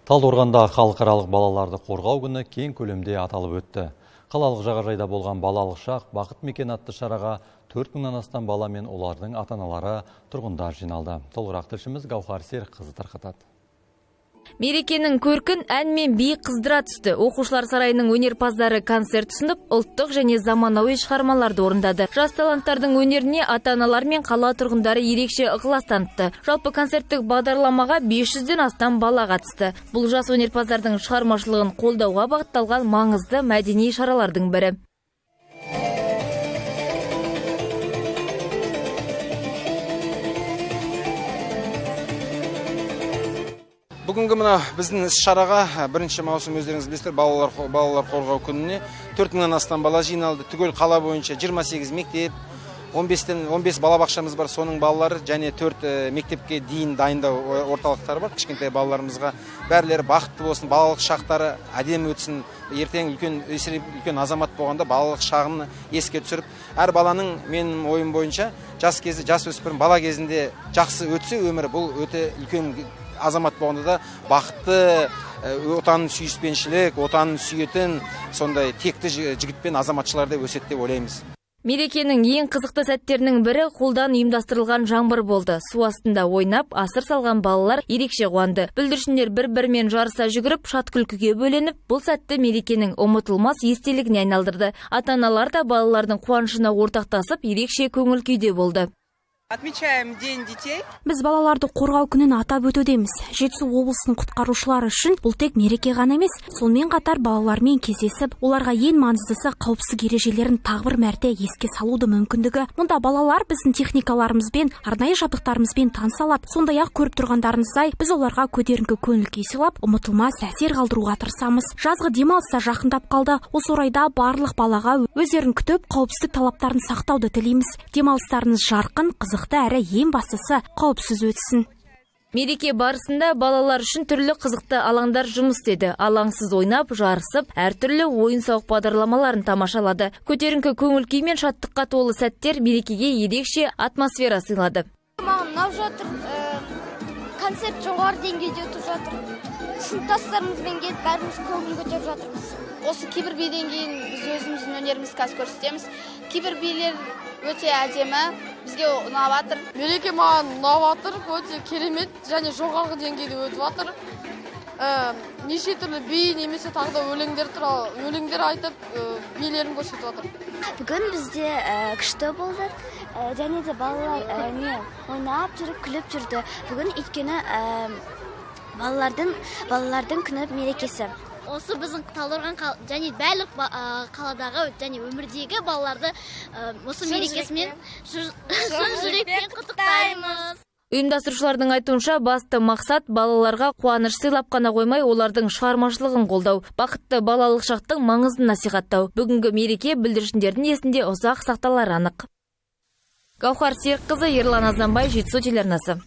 Талдықорғанда халықаралық балаларды қорғау күні кең көлемде аталып өтті. Қалалық жағажайда болған балалық шақ бақыт мекен атты шараға 4000-нан астам бала мен олардың ата-аналары тұрғындар жиналды. Толығырақ тілшіміз Гаухар Серікқызы тарқатады. Мерекенің көркін ән мен би қыздыра түсті. Оқушылар сарайының өнерпаздары концерт ұсынып, ұлттық және заманауи шығармаларды орындады. Жас таланттардың өнеріне ата-аналар мен қала тұрғындары ерекше ықылас танытты. Жалпы концерттік бағдарламаға 500-ден астам бала қатысты. Бұл жас өнерпаздардың шығармашылығын қолдауға бағытталған маңызды мәдени шаралардың бірі. Бүгінгі мына біздің іс-шараға 1 маусым өздеріңіз білесіздер, балалар қорғау күніне 4000-нан астам бала жиналды. Түгел қала бойынша 28 мектеп, 15 балабақшамыз бар, соның балалары және 4 мектепке дейін дайындау орталықтары бар. Кішкентай балаларымызға бәрілері бақытты болсын, балалық шақтары әдемі өтсін. Ертең үлкен азамат болғанда балалық шағын еске түсіріп, әр баланың менің ойым бойынша жас өспірім бала кезінде жақсы өтсе өмірі, бұл өте үлкен азамат болғанда да бақытты, отанын сүйіспеншілік, отанын сүйетін, сондай текті жігіт пен азаматшылар деп өсет деп ойлаймыз. Мерекенің ең қызықты сәттерінің бірі қолдан ұйымдастырылған жаңбыр болды. Су астында ойнап, асыр салған балалар ерекше қуанды. Бүлдіршіндер бір-бірімен жарыса жүгіріп, шат күлкіге бөленіп, бұл сәтті мерекенің ұмытылмас естелігіне айналдырды. Ата-аналар да балалардың қуанышына ортақтасып, ерекше көңіл күйде болды. Отмечаем День детей. Біз балаларды қорғау күнін атап өтудеміз. Жетісу облысының құтқарушылары үшін бұл тек мереке ғана емес, сонымен қатар балалармен кездесіп, оларға ең маңыздысы қауіпсіздік ережелерін тағы бір мәрте еске салуды мүмкіндігі. Мұнда балалар біздің техникаларымызбен, арнайы жабдықтарымызбен таныса алады. Сондай-ақ көріп тұрғандарыңыздай, біз оларға көтеріңкі көңіл күй сыйлап, ұмытылмас әсер қалдыруға тырысамыз. Жазғы демалыс та жақындап қалды. Осы орайда барлық балаға өздерін күтіп, қауіпсіздік талаптарын сақтауды тілейміз. Демалыстарыңыз жарқын, қызықты әрі ең бастысы қауіпсіз өтсін. Мереке барысында балалар үшін түрлі қызықты алаңдар жұмыс істеді. Алаңсыз ойнап, жарысып, әртүрлі ойын-сауық бағдарламаларын тамашалады. Көтеріңкі көңіл күй мен шаттыққа толы сәттер мерекеге ерекше атмосфера сыйлады. Маған ұнап жатыр, концерт жоғары деңгейде өтіп жатыр. Сыныптастарымызбен келіп, бәріміз көңіл көтеріп жатырмыз. Осы кейбір биден кейін біз өзіміздің өнерімізді қазір көрсетеміз. Кейбір билер өте әдемі, бізге ұнап жатыр. Мереке маған ұнап жатыр, өте керемет және жоғарғы деңгейде өтіп жатыр. Неше түрлі би немесе тағы да өлеңдер айтып, билерін көрсетіп жатыр. Бүгін бізде күшті болды, және де балалар ойнап жүріп, күліп жүрді. Бүгін өйткені балалардың күні мерекесі. Осы біздің Талдықорған және барлық қаладағы және өмірдегі балаларды осы мерекесімен шын жүрекпен құттықтаймыз. Ұйымдастырушылардың айтуынша басты мақсат балаларға қуаныш сыйлап қана қоймай, олардың шығармашылығын қолдау, бақытты балалық шақтың маңызын насихаттау. Бүгінгі мереке бүлдіршіндердің есінде ұзақ сақталары анық. Гаухар Серікқызы, Ерлан Азанбай, Жетісу телеарнасы.